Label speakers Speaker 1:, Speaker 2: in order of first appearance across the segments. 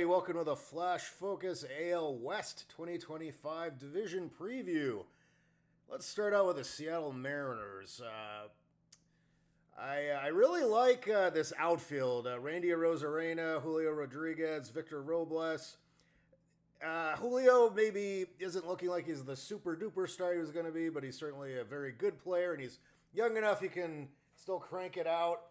Speaker 1: Hey, welcome to the Flash Focus AL West 2025 Division Preview. Let's start out with the Seattle Mariners. I really like this outfield. Randy Arozarena, Julio Rodriguez, Victor Robles. Julio maybe isn't looking like he's the super duper star he was going to be, but he's certainly a very good player, and he's young enough he can still crank it out.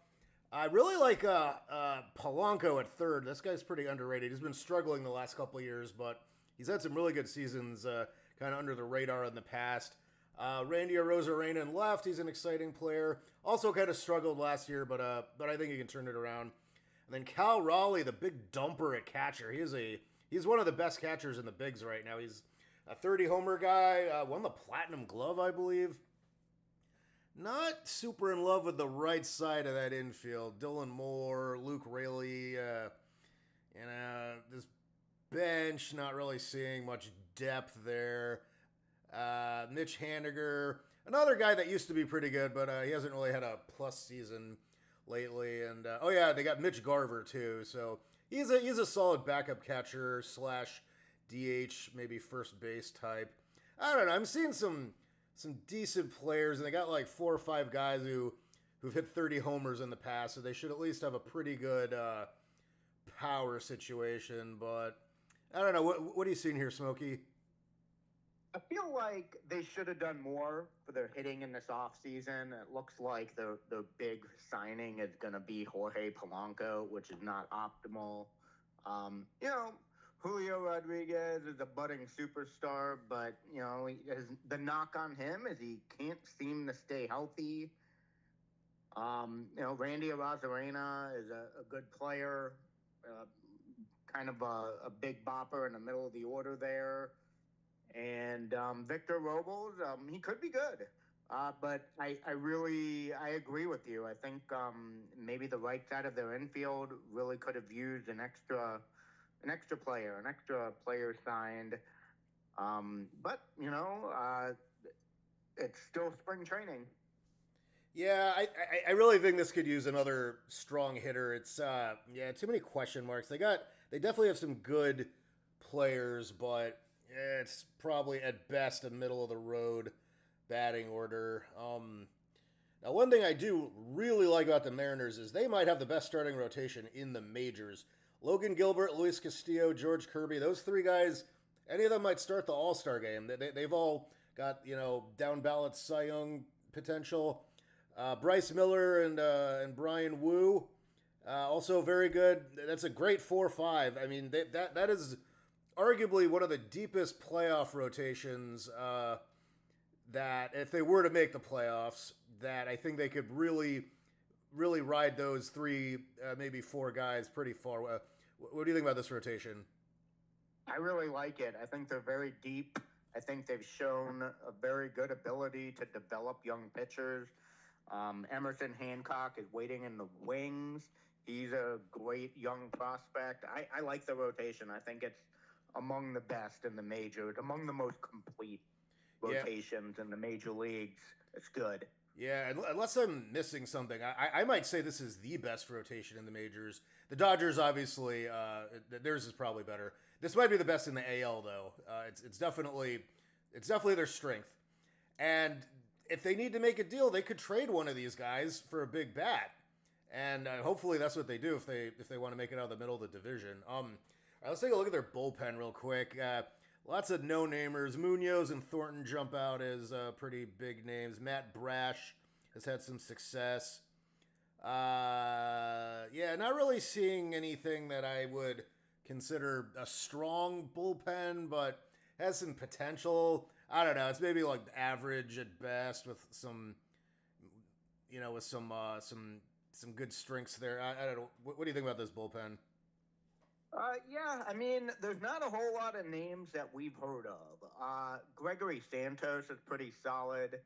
Speaker 1: I really like Polanco at third. This guy's pretty underrated. He's been struggling the last couple of years, but he's had some really good seasons, kind of under the radar in the past. Randy Arozarena in left. He's an exciting player. Also kind of struggled last year, but I think he can turn it around. And then Cal Raleigh, the big dumper at catcher. He's one of the best catchers in the bigs right now. He's a 30 homer guy. Won the Platinum Glove, I believe. Not super in love with the right side of that infield. Dylan Moore, Luke Raley, this bench, not really seeing much depth there. Mitch Haniger, another guy that used to be pretty good, but he hasn't really had a plus season lately. And they got Mitch Garver too, so he's a solid backup catcher slash DH, maybe first base type. I don't know. I'm seeing some decent players, and they got like 4 or 5 guys who've hit 30 homers in the past, so they should at least have a pretty good power situation. But I don't know. What are you seeing here, Smokey?
Speaker 2: I feel like they should have done more for their hitting in this offseason. It looks like the big signing is going to be Jorge Polanco, which is not optimal. Julio Rodriguez is a budding superstar, but the knock on him is he can't seem to stay healthy. Randy Arozarena is a good player, kind of a big bopper in the middle of the order there. And Victor Robles, he could be good. But I agree with you. I think maybe the right side of their infield really could have used an extra player signed. But it's still spring training.
Speaker 1: Yeah, I really think this could use another strong hitter. It's too many question marks. They definitely have some good players, but it's probably at best a middle of the road batting order. Now, one thing I do really like about the Mariners is they might have the best starting rotation in the majors. Logan Gilbert, Luis Castillo, George Kirby, those 3 guys, any of them might start the All Star game. They've all got down ballot Cy Young potential. Bryce Miller and Brian Wu, also very good. That's a great 4-5. I mean, that is arguably one of the deepest playoff rotations that if they were to make the playoffs, that I think they could really ride those 3, maybe 4 guys pretty far. What do you think about this rotation?
Speaker 2: I really like it. I think they're very deep. I think they've shown a very good ability to develop young pitchers. Emerson Hancock is waiting in the wings. He's a great young prospect. I like the rotation. I think it's among the best in the majors, among the most complete
Speaker 1: Yeah,
Speaker 2: rotations in the major leagues. It's good.
Speaker 1: yeah. Unless I'm missing something, I might say this is the best rotation in the majors. The Dodgers, obviously, theirs is probably better. This might be the best in the AL, though. It's definitely their strength. And if they need to make a deal, they could trade one of these guys for a big bat, and hopefully that's what they do if they want to make it out of the middle of the division. All right, let's take a look at their bullpen real quick. Lots of no-namers. Munoz and Thornton jump out as pretty big names. Matt Brash has had some success. Not really seeing anything that I would consider a strong bullpen, but has some potential. I don't know. It's maybe like average at best with some, with some good strengths there. I don't know. What do you think about this bullpen?
Speaker 2: I mean, there's not a whole lot of names that we've heard of. Gregory Santos is pretty solid.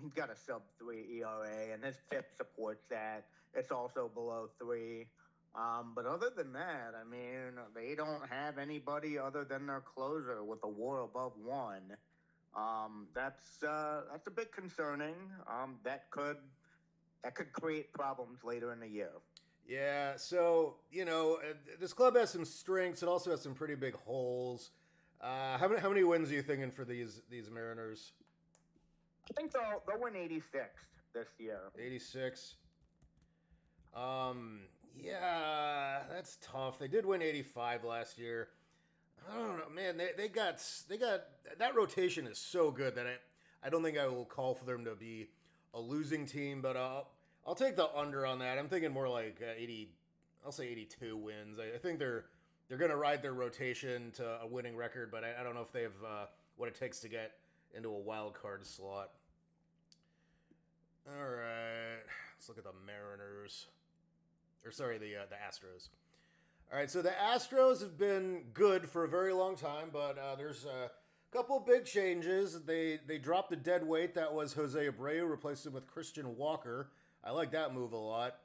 Speaker 2: He's got a sub 3 ERA, and his FIP supports that. It's also below 3. But other than that, I mean, they don't have anybody other than their closer with a WAR above 1. That's a bit concerning. That could create problems later in the year.
Speaker 1: Yeah, so this club has some strengths. It also has some pretty big holes. How many wins are you thinking for these Mariners?
Speaker 2: I think they'll win 86th this year.
Speaker 1: 86. Um, yeah, that's tough. They did win 85 last year. I don't know, man. They got that rotation is so good that I don't think I will call for them to be a losing team, but I'll take the under on that. I'm thinking more like 80. I'll say 82 wins. I think they're gonna ride their rotation to a winning record, but I don't know if they have what it takes to get into a wild card slot. All right, let's look at the Mariners, or sorry, the Astros. All right, so the Astros have been good for a very long time, but there's a couple big changes. They dropped the dead weight that was Jose Abreu, replaced him with Christian Walker. I like that move a lot.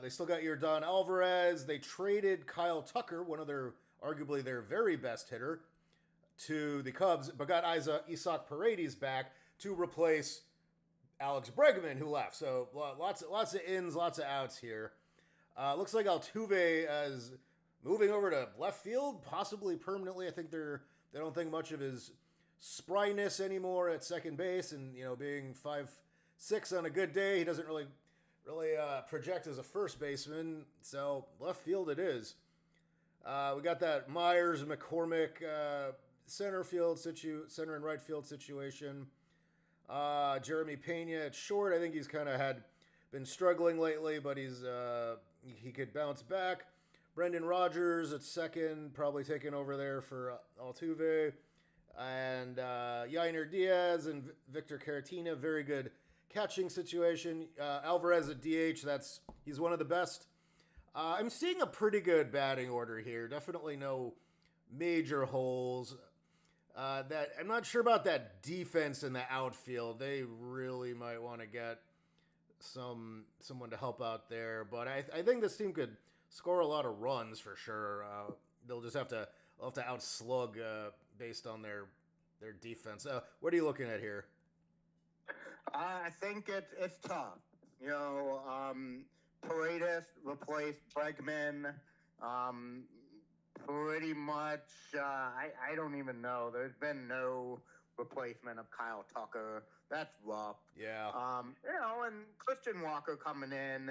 Speaker 1: They still got Yordan Alvarez. They traded Kyle Tucker, one of their arguably their very best hitter, to the Cubs, but got Isaac Paredes back to replace Alex Bregman, who left. So lots of ins, lots of outs here. Looks like Altuve is moving over to left field, possibly permanently. I think they don't think much of his spryness anymore at second base, and being 5'6" on a good day, he doesn't really project as a first baseman. So left field it is. We got that Myers McCormick center and right field situation. Jeremy Pena at short. I think he's kind of been struggling lately, but he could bounce back. Brendan Rodgers at second, probably taking over there for Altuve. And Yainer Diaz and Victor Caratina, very good catching situation. Alvarez at DH, he's one of the best. I'm seeing a pretty good batting order here. Definitely no major holes. That I'm not sure about that defense in the outfield. They really might want to get someone to help out there. But I think this team could score a lot of runs for sure. They'll just have to outslug based on their defense. What are you looking at here?
Speaker 2: I think it's tough. Paredes replaced Bregman. Um, Pretty much, I don't even know. There's been no replacement of Kyle Tucker. That's rough.
Speaker 1: Yeah.
Speaker 2: And Christian Walker coming in.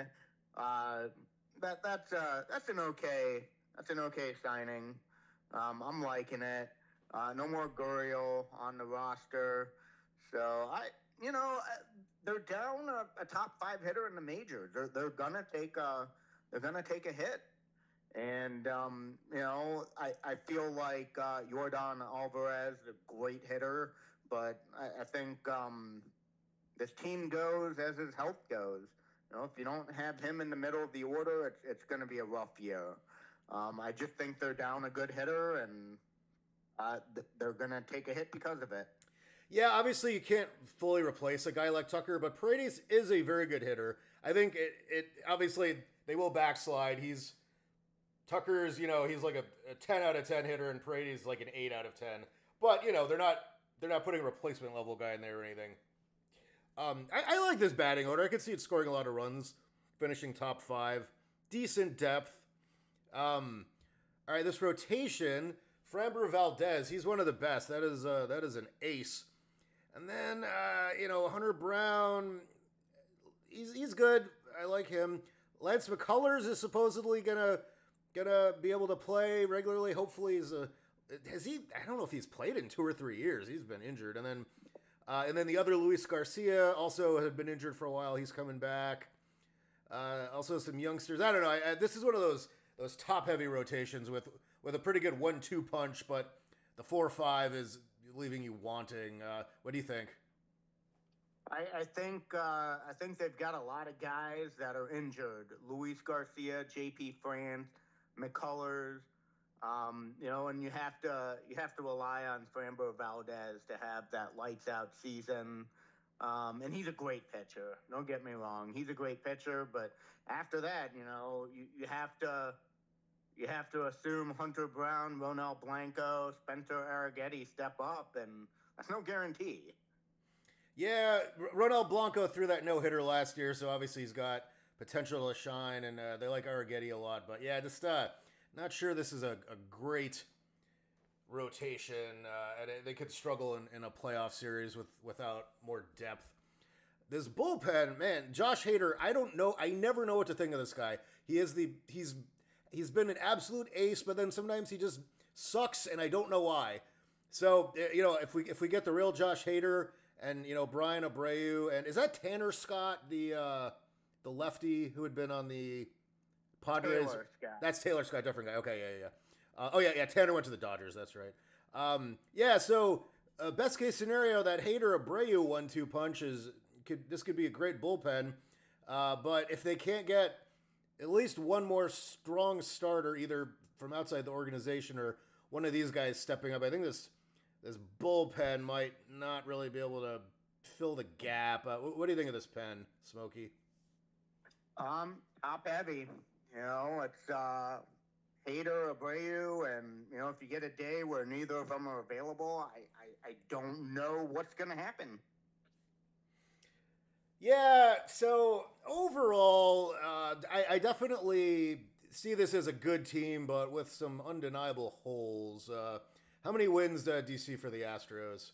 Speaker 2: That's an okay signing. I'm liking it. No more Gurriel on the roster. So they're down a top five hitter in the majors. They're gonna take a hit. And I feel like Yordan Alvarez is a great hitter, but I think this team goes as his health goes. If you don't have him in the middle of the order, it's going to be a rough year. I just think they're down a good hitter, and they're going to take a hit because of it.
Speaker 1: Yeah, obviously you can't fully replace a guy like Tucker, but Paredes is a very good hitter. I think it obviously they will backslide. Tucker's, he's like a 10 out of 10 hitter, and Paredes like an 8 out of 10. But they're not putting a replacement level guy in there or anything. I like this batting order. I could see it scoring a lot of runs, finishing top five, decent depth. All right, this rotation, Framber Valdez, he's one of the best. That is an ace. And then Hunter Brown, he's good. I like him. Lance McCullers is supposedly gonna be able to play regularly. Hopefully, has he? I don't know if he's played in 2 or 3 years. He's been injured, and then the other Luis Garcia also had been injured for a while. He's coming back. Also, some youngsters. I don't know. This is one of those top heavy rotations with a pretty good 1-2 punch, but the 4-5 is leaving you wanting. What do you think?
Speaker 2: I think they've got a lot of guys that are injured. Luis Garcia, J.P. France, McCullers, and you have to rely on Framber Valdez to have that lights out season. And he's a great pitcher. Don't get me wrong, he's a great pitcher. But after that, you have to assume Hunter Brown, Ronel Blanco, Spencer Arrighetti step up, and that's no guarantee.
Speaker 1: Yeah, Ronel Blanco threw that no hitter last year, so obviously he's got potential to shine, and they like Arrighetti a lot. But yeah, just not sure this is a great rotation, and they could struggle in a playoff series without more depth. This bullpen, man, Josh Hader. I don't know. I never know what to think of this guy. He's been an absolute ace, but then sometimes he just sucks, and I don't know why. So if we get the real Josh Hader and Brian Abreu, and is that Tanner Scott, the lefty who had been on the Padres?
Speaker 2: Taylor Scott.
Speaker 1: That's Taylor Scott, different guy. Okay, yeah. Oh yeah. Tanner went to the Dodgers. That's right. Yeah. So best case scenario, that Hader Abreu 1-2 punch this could be a great bullpen. But if they can't get at least one more strong starter, either from outside the organization or one of these guys stepping up, I think this bullpen might not really be able to fill the gap. What do you think of this pen, Smokey?
Speaker 2: Top heavy. It's Hader, Abreu, and if you get a day where neither of them are available, I don't know what's going to happen.
Speaker 1: Yeah, so overall, I definitely see this as a good team, but with some undeniable holes. How many wins do you see for the Astros?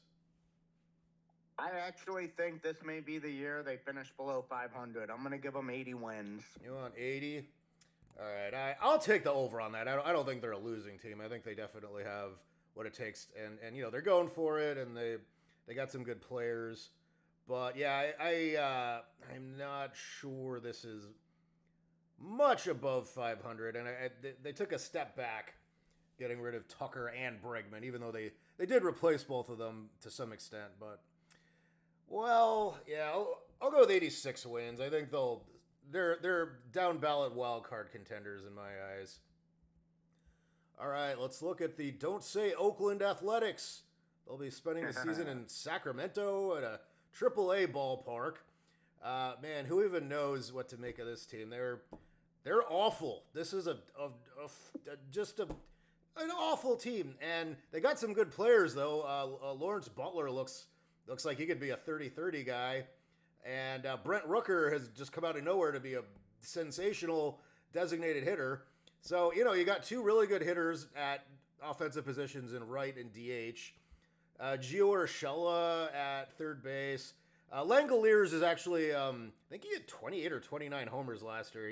Speaker 2: I actually think this may be the year they finish below 500. I'm going to give them 80 wins.
Speaker 1: You want 80? All right, I'll take the over on that. I don't think they're a losing team. I think they definitely have what it takes, and they're going for it, and they got some good players. But yeah, I'm not sure this is much above 500, and they took a step back, getting rid of Tucker and Bregman, even though they did replace both of them to some extent. But well, yeah, I'll go with 86 wins. I think they're down ballot wild card contenders in my eyes. All right, let's look at the Don't Say Oakland Athletics. They'll be spending the season in Sacramento at a AAA ballpark. Man, who even knows what to make of this team? They're awful. This is just an awful team, and they got some good players though. Lawrence Butler looks like he could be a 30-30 guy, and Brent Rooker has just come out of nowhere to be a sensational designated hitter. So you got two really good hitters at offensive positions in right and DH. Gio Urshela at third base. Langoliers is actually, I think he had 28 or 29 homers last year.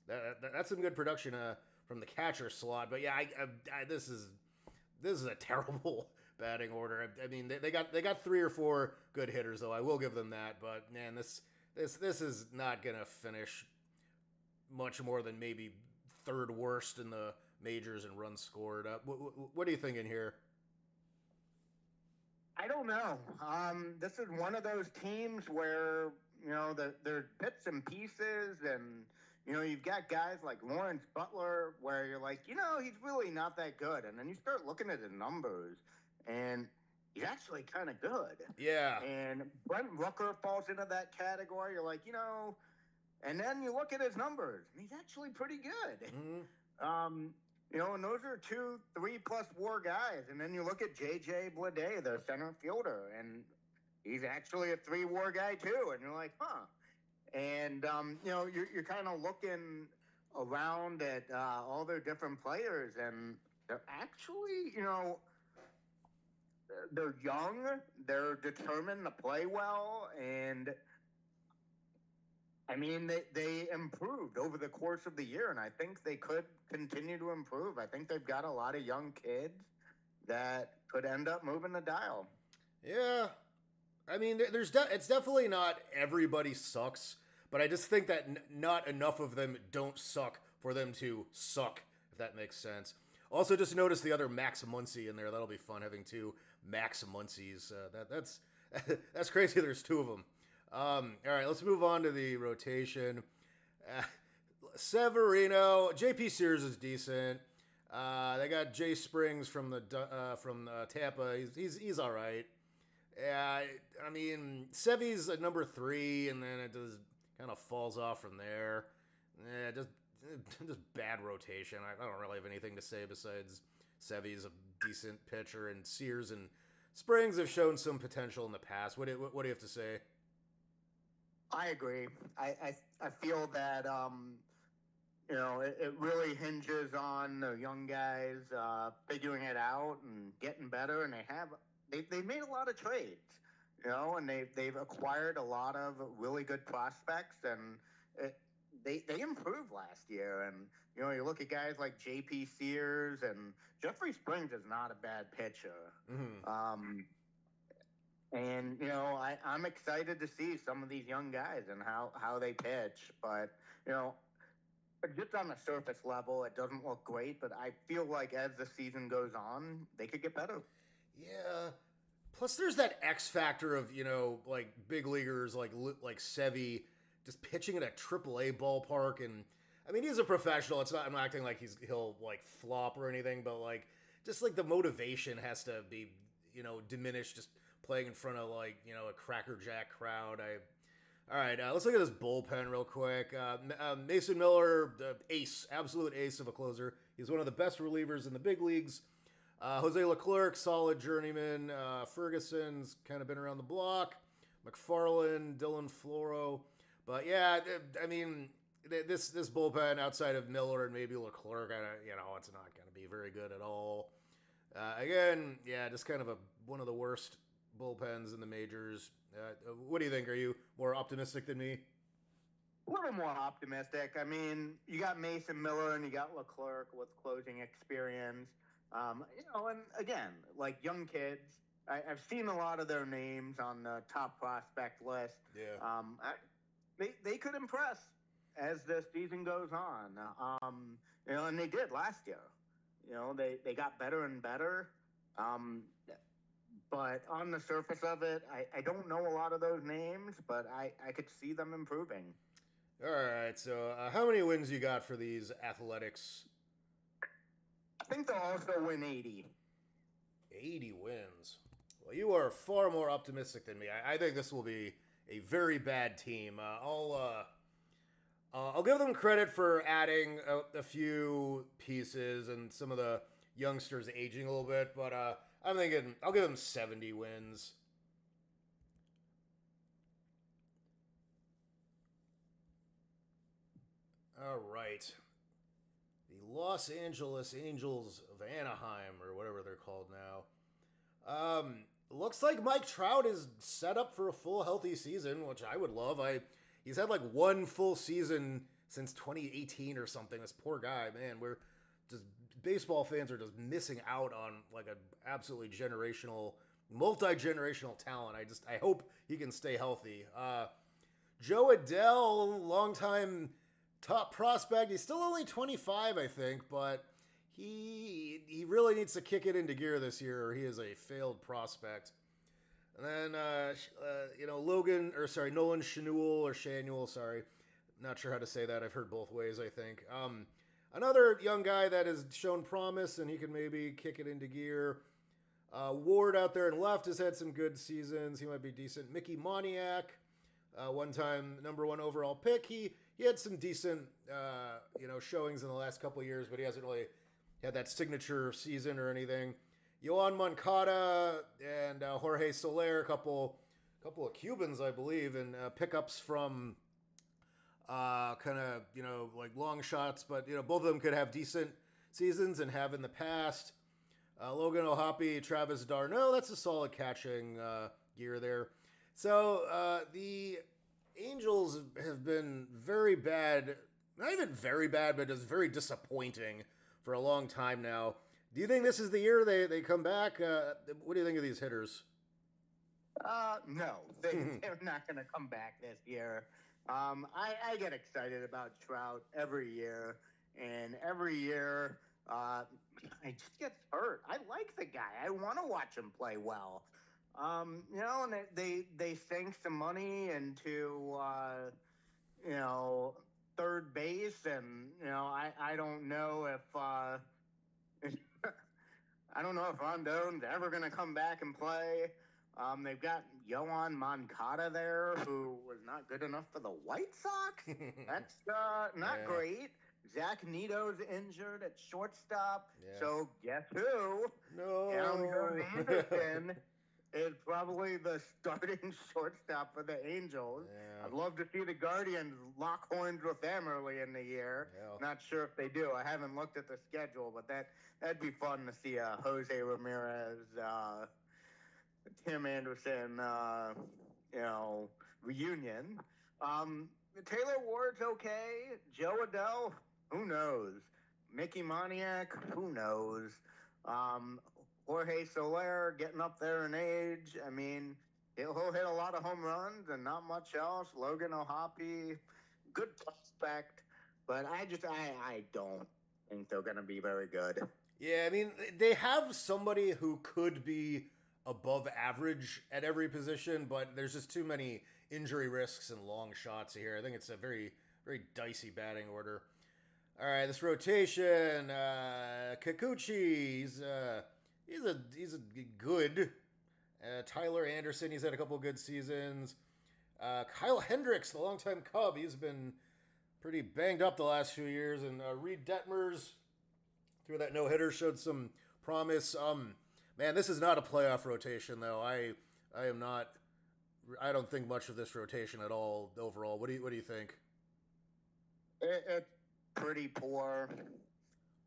Speaker 1: That's some good production from the catcher slot. But yeah, this is a terrible batting order. I mean, they got 3 or 4 good hitters though. I will give them that. But man, this is not gonna finish much more than maybe third worst in the majors in runs scored. What are you thinking here?
Speaker 2: I don't know. This is one of those teams where, there's bits and pieces, and, you've got guys like Lawrence Butler where you're like, he's really not that good. And then you start looking at the numbers, and he's actually kind of good.
Speaker 1: Yeah.
Speaker 2: And Brent Rooker falls into that category. You're like, and then you look at his numbers, and he's actually pretty good.
Speaker 1: Mm-hmm.
Speaker 2: And those are 2, 3+ WAR guys. And then you look at J.J. Bleday, the center fielder, and he's actually a 3 WAR guy too. And you're like, huh. And, you're kind of looking around at all their different players, and they're actually, they're young, they're determined to play well, and I mean, they improved over the course of the year, and I think they could continue to improve. I think they've got a lot of young kids that could end up moving the dial.
Speaker 1: Yeah. I mean, it's definitely not everybody sucks, but I just think that not enough of them don't suck for them to suck, if that makes sense. Also, just notice the other Max Muncy in there. That'll be fun, having 2 Max Muncies. That's crazy. There's 2 of them. All right, let's move on to the rotation. Severino, JP Sears is decent. They got Jay Springs from Tampa. He's all right. Yeah, I mean, Sevy's at number 3, and then it just kind of falls off from there. Yeah, just bad rotation. I don't really have anything to say besides Sevy's a decent pitcher, and Sears and Springs have shown some potential in the past. What do you have to say?
Speaker 2: I agree. I feel that it really hinges on the young guys figuring it out and getting better, and they made a lot of trades, and they've acquired a lot of really good prospects, and it, they improved last year, and you look at guys like J.P. Sears and Jeffrey Springs is not a bad pitcher.
Speaker 1: Mm-hmm.
Speaker 2: And I'm excited to see some of these young guys and how they pitch, but you know just on the surface level, it doesn't look great, but I feel like as the season goes on, they could get better.
Speaker 1: Yeah. Plus, there's that X factor of like big leaguers like Sevy just pitching at a AAA ballpark, and I mean he's a professional. It's not. I'm not acting like he'll like flop or anything, but like just like the motivation has to be diminished just playing in front of like a crackerjack crowd. All right, let's look at this bullpen real quick. Mason Miller, the ace, absolute ace of a closer. He's one of the best relievers in the big leagues. Jose Leclerc, solid journeyman. Ferguson's kind of been around the block. McFarland, Dylan Floro. But yeah, I mean, this bullpen outside of Miller and maybe Leclerc, it's not going to be very good at all. Again, yeah, just kind of one of the worst bullpens in the majors. What do you think? Are you more optimistic than me?
Speaker 2: A little more optimistic. I mean, you got Mason Miller and you got Leclerc with closing experience. And again, like young kids, I've seen a lot of their names on the top prospect list.
Speaker 1: Yeah.
Speaker 2: They could impress as the season goes on. And they did last year. They got better and better. Um, but on the surface of it, I don't know a lot of those names, but I could see them improving.
Speaker 1: All right. So, how many wins you got for these Athletics?
Speaker 2: I think they'll also win 80.
Speaker 1: 80 wins. Well, you are far more optimistic than me. I think this will be a very bad team. I'll give them credit for adding a few pieces and some of the youngsters aging a little bit, but I'm thinking I'll give them 70 wins. All right. The Los Angeles Angels of Anaheim, or whatever they're called now. Looks like Mike Trout is set up for a full healthy season, which I would love. He's had like one full season since 2018 or something. This poor guy, man. We're just baseball fans are just missing out on like an absolutely generational, multi-generational talent. I hope he can stay healthy. Joe Adele, longtime top prospect. He's still only 25, I think, but he really needs to kick it into gear this year, or he is a failed prospect. And then Nolan Shanuel, sorry, not sure how to say that. I've heard both ways. I think another young guy that has shown promise, and he can maybe kick it into gear. Ward out there in left has had some good seasons. He might be decent. Mickey Moniak, one-time number 1 overall pick. He had some decent showings in the last couple of years, but he hasn't really had that signature season or anything. Yohan Moncada and Jorge Soler, a couple of Cubans, I believe, and pickups from kind of like long shots, but both of them could have decent seasons and have in the past. Logan O'Hoppe, Travis d'Arnaud, that's a solid catching gear there. So the Angels have been very bad, not even very bad, but just very disappointing for a long time now. Do you think this is the year they come back? What do you think of these hitters?
Speaker 2: No, they're not going to come back this year. I get excited about Trout every year, and every year I just get hurt. I like the guy. I want to watch him play well. And they sank some money into third base, and I don't know if I don't know if Rondon's ever going to come back and play. They've got Yohan Moncada there, who was not good enough for the White Sox. That's not great. Zach Nito's injured at shortstop. Yeah. So guess who?
Speaker 1: No.
Speaker 2: Down goes Anderson. is probably the starting shortstop for the Angels.
Speaker 1: Yeah.
Speaker 2: I'd love to see the Guardians lock horns with them early in the year.
Speaker 1: Yeah.
Speaker 2: Not sure if they do. I haven't looked at the schedule, but that'd be fun to see a Jose Ramirez, Tim Anderson, reunion. Taylor Ward's okay. Joe Adele, who knows? Mickey Moniak, who knows? Um, Jorge Soler getting up there in age. I mean, he'll hit a lot of home runs and not much else. Logan O'Hoppe, good prospect, but I don't think they're going to be very good.
Speaker 1: Yeah, I mean, they have somebody who could be above average at every position, but there's just too many injury risks and long shots here. I think it's a very, very dicey batting order. All right, this rotation, Kikuchi, he's a good. Tyler Anderson, he's had a couple good seasons. Kyle Hendricks, the longtime Cub, he's been pretty banged up the last few years, and Reed Detmers through that no hitter showed some promise. Man, this is not a playoff rotation though. I am not. I don't think much of this rotation at all overall. What do you think?
Speaker 2: It's pretty poor.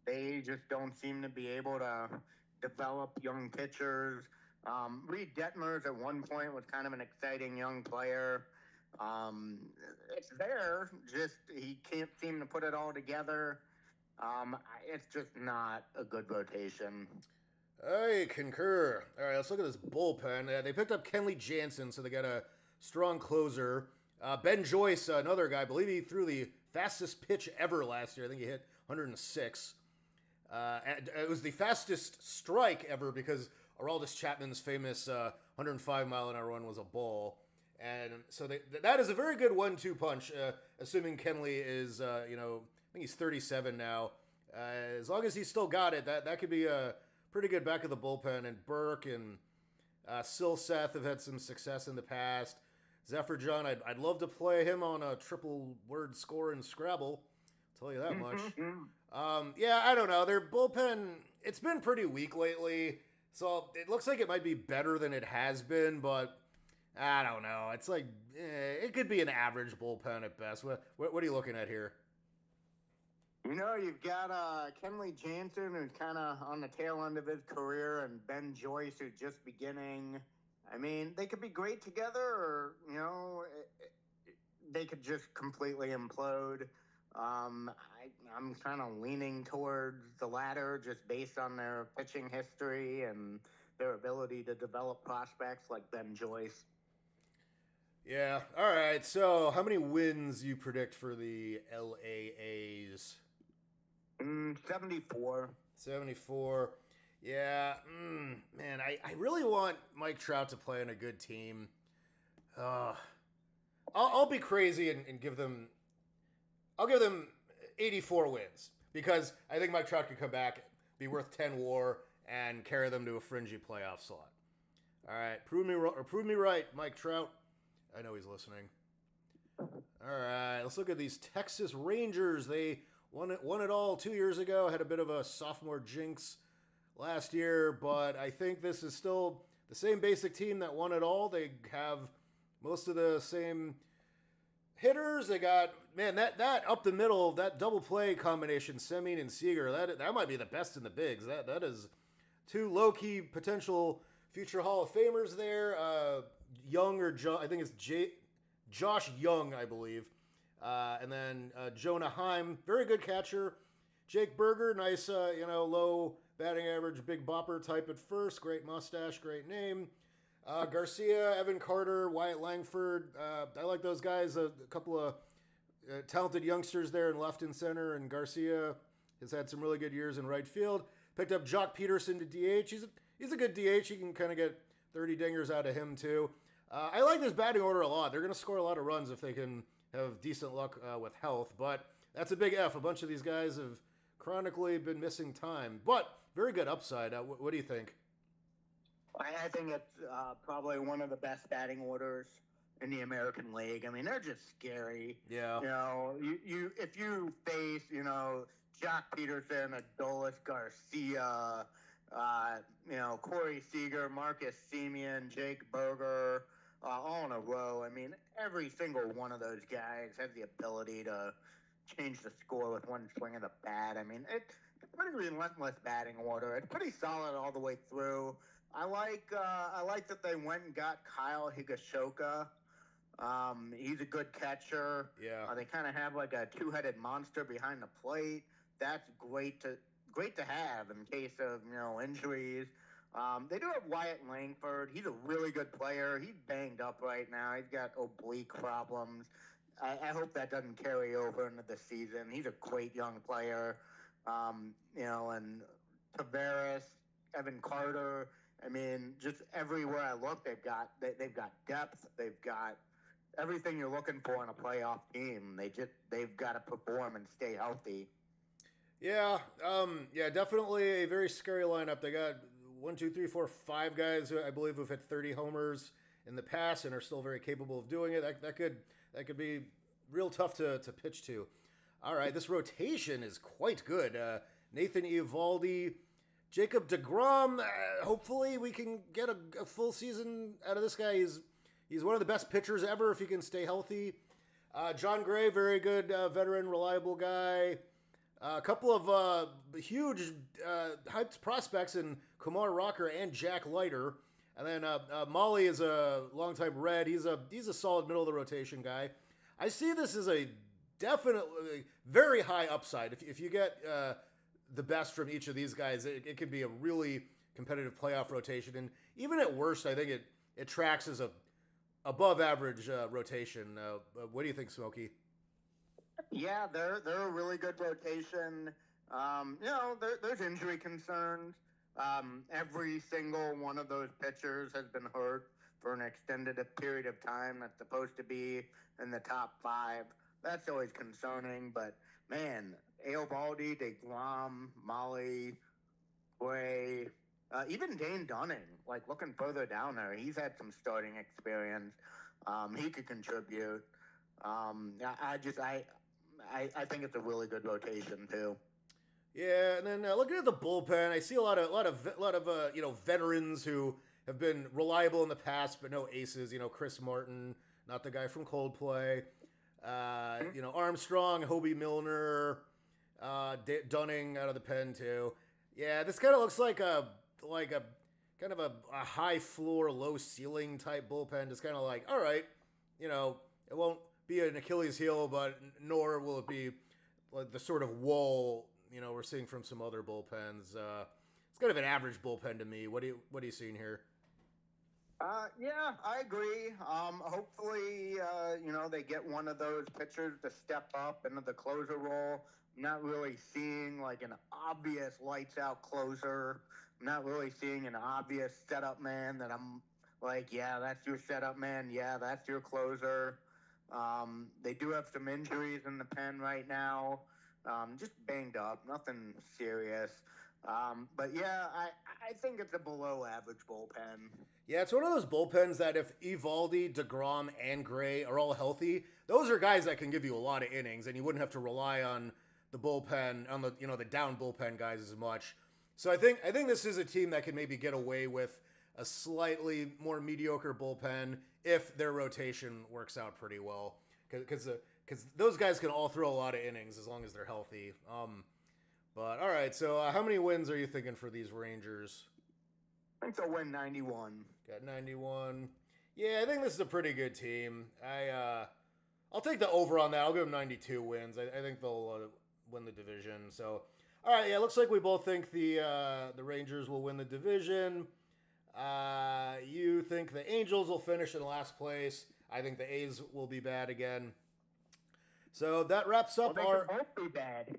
Speaker 2: They just don't seem to be able to develop young pitchers. Reed Detmers at one point was kind of an exciting young player. Um, it's there, just he can't seem to put it all together. It's just not a good rotation.
Speaker 1: I concur. All right, let's look at this bullpen. They picked up Kenley Jansen, so they got a strong closer. Ben Joyce, another guy, I believe he threw the fastest pitch ever last year. I think he hit 106. And it was the fastest strike ever because Aroldis Chapman's famous 105-mile-an-hour run was a ball. And so that is a very good 1-2 punch, assuming Kenley is, I think he's 37 now. As long as he's still got it, that could be a pretty good back of the bullpen. And Burke and Silseth have had some success in the past. Zephyr John, I'd love to play him on a triple word score in Scrabble. I'll tell you that much. Yeah, I don't know. Their bullpen, it's been pretty weak lately. So it looks like it might be better than it has been, but I don't know. It's like, it could be an average bullpen at best. What are you looking at here?
Speaker 2: You've got Kenley Jansen, who's kind of on the tail end of his career, and Ben Joyce, who's just beginning. I mean, they could be great together, or, they could just completely implode. I'm kind of leaning towards the latter just based on their pitching history and their ability to develop prospects like Ben Joyce.
Speaker 1: Yeah. All right. So, how many wins you predict for the LAAs?
Speaker 2: 74.
Speaker 1: 74. Yeah. Man, I really want Mike Trout to play on a good team. I'll be crazy and give them. I'll give them 84 wins because I think Mike Trout could come back, be worth 10 WAR, and carry them to a fringy playoff slot. All right, prove me right, Mike Trout. I know he's listening. All right, let's look at these Texas Rangers. They won it all 2 years ago. Had a bit of a sophomore jinx last year, but I think this is still the same basic team that won it all. They have most of the same hitters. They got, man, that up the middle, that double play combination, Semien and Seager, that might be the best in the bigs. That is two low-key potential future Hall of Famers there. Young or I think it's Josh Young, I believe. And then Jonah Heim, very good catcher. Jake Berger, nice, low batting average, big bopper type at first. Great mustache, great name. Garcia, Evan Carter, Wyatt Langford. I like those guys. A couple of talented youngsters there in left and center. And Garcia has had some really good years in right field. Picked up Jock Peterson to DH. He's a good DH. You can kind of get 30 dingers out of him too. I like this batting order a lot. They're going to score a lot of runs if they can have decent luck with health. But that's a big F. A bunch of these guys have chronically been missing time. But very good upside. What do you think?
Speaker 2: I think it's probably one of the best batting orders in the American League. I mean, they're just scary.
Speaker 1: Yeah.
Speaker 2: You if you face, Jock Peterson, Adolis Garcia, Corey Seager, Marcus Simeon, Jake Berger, all in a row. I mean, every single one of those guys has the ability to change the score with one swing of the bat. I mean, it's a pretty relentless batting order. It's pretty solid all the way through. I like that they went and got Kyle Higashoka. He's a good catcher.
Speaker 1: Yeah.
Speaker 2: They kind of have like a two-headed monster behind the plate. That's great to have in case of injuries. They do have Wyatt Langford. He's a really good player. He's banged up right now. He's got oblique problems. I hope that doesn't carry over into the season. He's a great young player. And Tavares, Evan Carter. I mean, just everywhere I look, they've got depth. They've got everything you're looking for in a playoff team. They've got to perform and stay healthy.
Speaker 1: Yeah, definitely a very scary lineup. They got 5 guys who I believe who've hit 30 homers in the past and are still very capable of doing it. That could be real tough to pitch to. All right, this rotation is quite good. Nathan Eovaldi, Jacob deGrom. Hopefully, we can get a full season out of this guy. He's one of the best pitchers ever if he can stay healthy. John Gray, very good veteran, reliable guy. A couple of huge hyped prospects in Kumar Rocker and Jack Leiter. And then Molly is a longtime Red. He's a solid middle of the rotation guy. I see this as a definitely very high upside. If you get the best from each of these guys, it could be a really competitive playoff rotation. And even at worst, I think it tracks as a above average rotation. What do you think, Smokey?
Speaker 2: Yeah, they're a really good rotation. There's injury concerns. Every single one of those pitchers has been hurt for an extended period of time. That's supposed to be in the top 5. That's always concerning. But man, Eovaldi, DeGrom, Molly, Gray, even Dane Dunning. Like looking further down there, he's had some starting experience. He could contribute. I think it's a really good rotation too.
Speaker 1: Yeah, and then looking at the bullpen, I see a lot of veterans who have been reliable in the past, but no aces. Chris Martin, not the guy from Coldplay. Armstrong, Hobie Milner, Dunning out of the pen too. Yeah, this kind of looks like a kind of a high floor, low ceiling type bullpen. Just kind of like, all right, it won't be an Achilles heel, but nor will it be like the sort of wall we're seeing from some other bullpens. It's kind of an average bullpen to me. What are you seeing here?
Speaker 2: Yeah, I agree. Hopefully, they get one of those pitchers to step up into the closer role. I'm not really seeing like an obvious lights out closer. I'm not really seeing an obvious setup man that I'm like, yeah, that's your setup man. Yeah, that's your closer. They do have some injuries in the pen right now. Just banged up, nothing serious. But yeah, I think it's a below average bullpen.
Speaker 1: Yeah, it's one of those bullpens that if Eovaldi, DeGrom, and Gray are all healthy, those are guys that can give you a lot of innings, and you wouldn't have to rely on the bullpen, on the down bullpen guys as much. So I think this is a team that can maybe get away with a slightly more mediocre bullpen if their rotation works out pretty well, because those guys can all throw a lot of innings as long as they're healthy. But all right, so how many wins are you thinking for these Rangers?
Speaker 2: I think they'll win 91.
Speaker 1: Got 91. Yeah, I think this is a pretty good team. I'll take the over on that. I'll give them 92 wins. I think they'll win the division. So, all right, yeah, looks like we both think the Rangers will win the division. You think the Angels will finish in last place. I think the A's will be bad again. So that wraps up
Speaker 2: they
Speaker 1: our.
Speaker 2: Could both be bad.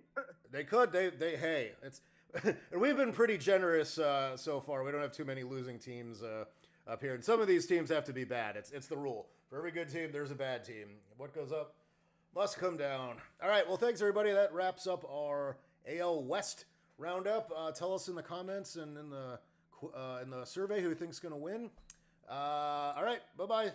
Speaker 1: They could. Hey, it's. And we've been pretty generous so far. We don't have too many losing teams up here. And some of these teams have to be bad. It's the rule. For every good team, there's a bad team. What goes up must come down. All right. Well, thanks, everybody. That wraps up our AL West roundup. Tell us in the comments and in the survey who you think's going to win. All right. Bye-bye.